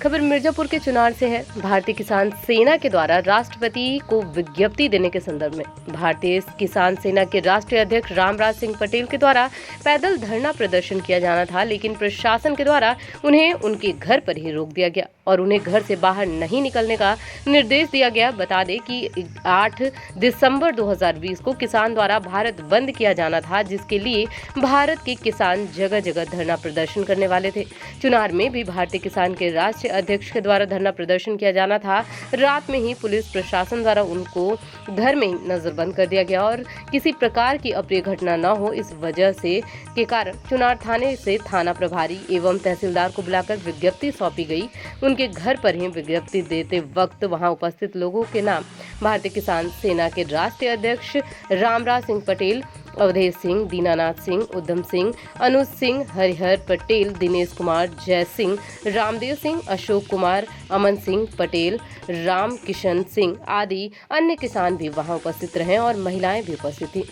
खबर मिर्जापुर के चुनार से है। भारतीय किसान सेना के द्वारा राष्ट्रपति को विज्ञप्ति देने के संदर्भ में भारतीय किसान सेना के राष्ट्रीय अध्यक्ष रामराज सिंह पटेल के द्वारा पैदल धरना प्रदर्शन किया जाना था, लेकिन प्रशासन के द्वारा उन्हें उनके घर पर ही रोक दिया गया और उन्हें घर से बाहर नहीं निकलने का निर्देश दिया गया। बता दें कि 8 दिसंबर 2020 को किसान द्वारा भारत बंद किया जाना था, जिसके लिए भारत के किसान जगह जगह धरना प्रदर्शन करने वाले थे। चुनार में भी भारतीय किसान के राष्ट्रीय अध्यक्ष के द्वारा धरना प्रदर्शन किया जाना था। रात में ही पुलिस प्रशासन द्वारा उनको घर में नजरबंद कर दिया गया और किसी प्रकार की अप्रिय घटना न हो, इस वजह से के कारण चुनार थाने से थाना प्रभारी एवं तहसीलदार को बुलाकर विज्ञप्ति सौंपी गई। उनके घर पर ही विज्ञप्ति देते वक्त वहां उपस्थित लोगों के नाम भारतीय किसान सेना के राष्ट्रीय अध्यक्ष रामराज सिंह पटेल, अवधेश सिंह, दीनानाथ सिंह, उद्धम सिंह, अनुज सिंह, हरिहर पटेल, दिनेश कुमार, जय सिंह, रामदेव सिंह, अशोक कुमार, अमन सिंह पटेल, राम किशन सिंह आदि अन्य किसान भी वहां उपस्थित रहे और महिलाएं भी उपस्थित थी।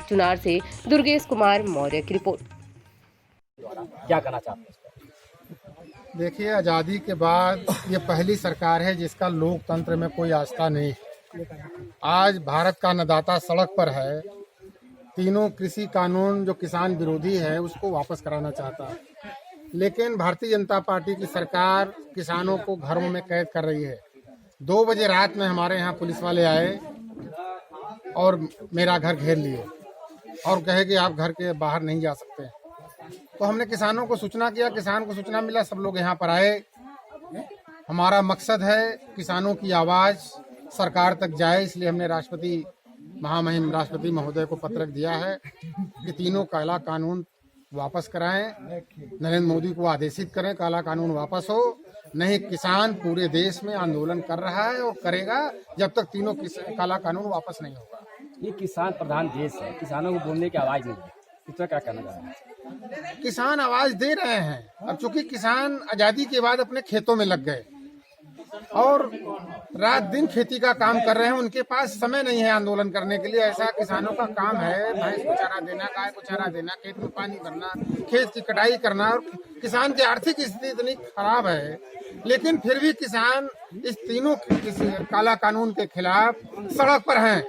चुनार से दुर्गेश कुमार मौर्य की रिपोर्ट। क्या कहना चाहते हैं? देखिए, आज़ादी के बाद ये पहली सरकार है जिसका लोकतंत्र में कोई आस्था नहीं। आज भारत का अन्नदाता सड़क पर है। तीनों कृषि कानून जो किसान विरोधी है उसको वापस कराना चाहता है, लेकिन भारतीय जनता पार्टी की सरकार किसानों को घरों में कैद कर रही है। 2 बजे रात में हमारे यहाँ पुलिस वाले आए और मेरा घर घेर लिए और कहे कि आप घर के बाहर नहीं जा सकते। तो हमने किसानों को सूचना किया, किसान को सूचना मिला, सब लोग यहाँ पर आए। हमारा मकसद है किसानों की आवाज़ सरकार तक जाए, इसलिए हमने राष्ट्रपति महामहिम राष्ट्रपति महोदय को पत्र दिया है कि तीनों काला कानून वापस कराएं, नरेंद्र मोदी को आदेशित करें काला कानून वापस हो। नहीं, किसान पूरे देश में आंदोलन कर रहा है और करेगा जब तक तीनों काला कानून वापस नहीं होगा। ये किसान प्रधान देश है, किसानों को बोलने की आवाज नहीं है, इसका क्या कहना चाह रहे हैं? किसान आवाज दे रहे हैं। अब चूंकि किसान आजादी के बाद अपने खेतों में लग गए और रात दिन खेती का काम कर रहे हैं, उनके पास समय नहीं है आंदोलन करने के लिए। ऐसा किसानों का काम है, भैंस को चारा देना, गाय को चारा देना, खेत में पानी भरना, खेत की कटाई करना। और किसान की आर्थिक स्थिति इतनी खराब है, लेकिन फिर भी किसान इस तीनों काला कानून के खिलाफ सड़क पर हैं।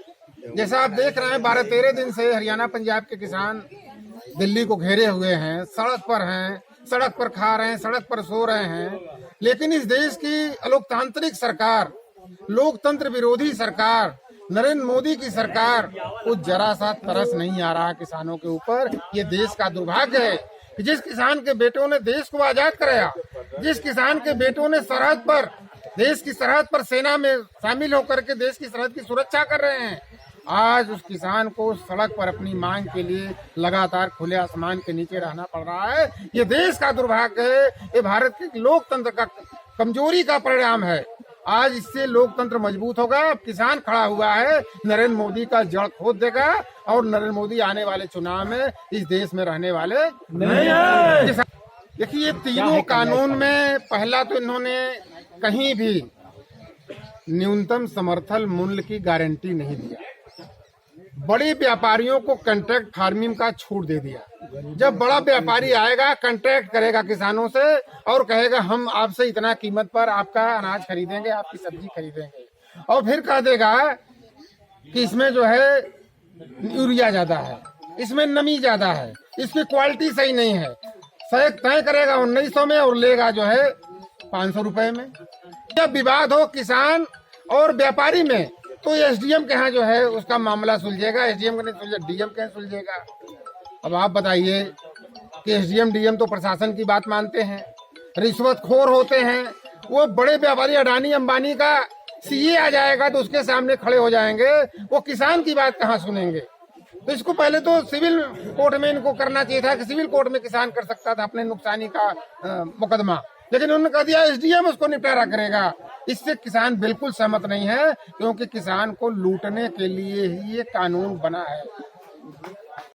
जैसा आप देख रहे हैं, 12-13 दिन से हरियाणा पंजाब के किसान दिल्ली को घेरे हुए हैं, सड़क पर हैं, सड़क पर खा रहे हैं, सड़क पर सो रहे हैं। लेकिन इस देश की अलोकतांत्रिक सरकार, लोकतंत्र विरोधी सरकार, नरेंद्र मोदी की सरकार को जरा सा तरस नहीं आ रहा किसानों के ऊपर। ये देश का दुर्भाग्य है कि जिस किसान के बेटों ने देश को आजाद कराया, जिस किसान के बेटों ने सरहद पर, देश की सरहद पर सेना में शामिल होकर के देश की सरहद की सुरक्षा कर रहे हैं, आज उस किसान को सड़क पर अपनी मांग के लिए लगातार खुले आसमान के नीचे रहना पड़ रहा है। ये देश का दुर्भाग्य है, ये भारत के लोकतंत्र का कमजोरी का परिणाम है। आज इससे लोकतंत्र मजबूत होगा। अब किसान खड़ा हुआ है, नरेंद्र मोदी का जड़ खोद देगा और नरेंद्र मोदी आने वाले चुनाव में इस देश में रहने वाले नहीं है। देखिए, ये तीनों कानून में पहला तो इन्होंने कहीं भी न्यूनतम समर्थन मूल्य की गारंटी नहीं दिया। बड़े व्यापारियों को कॉन्ट्रैक्ट फार्मिंग का छूट दे दिया। जब बड़ा व्यापारी आएगा, कॉन्ट्रैक्ट करेगा किसानों से और कहेगा हम आपसे इतना कीमत पर आपका अनाज खरीदेंगे, आपकी सब्जी खरीदेंगे, और फिर कह देगा कि इसमें जो है यूरिया ज्यादा है, इसमें नमी ज्यादा है, इसकी क्वालिटी सही नहीं है। तय करेगा 1900 में और लेगा जो है 500 रुपए में। जब विवाद हो किसान और व्यापारी में, तो एसडीएम के यहाँ जो है उसका मामला सुलझेगा। एसडीएम का नहीं सुलझे, डीएम के यहाँ सुलझेगा। अब आप बताइए कि एसडीएम डीएम तो प्रशासन की बात मानते हैं, रिश्वतखोर होते हैं। वो बड़े व्यापारी अडानी अंबानी का सीए आ जाएगा तो उसके सामने खड़े हो जाएंगे, वो किसान की बात कहाँ सुनेंगे। तो इसको पहले तो सिविल कोर्ट में इनको करना चाहिए था कि सिविल कोर्ट में किसान कर सकता था अपने नुकसानी का मुकदमा, लेकिन उन्होंने कह दिया एसडीएम उसको निपटारा करेगा। इससे किसान बिल्कुल सहमत नहीं है, क्योंकि किसान को लूटने के लिए ही ये कानून बना है।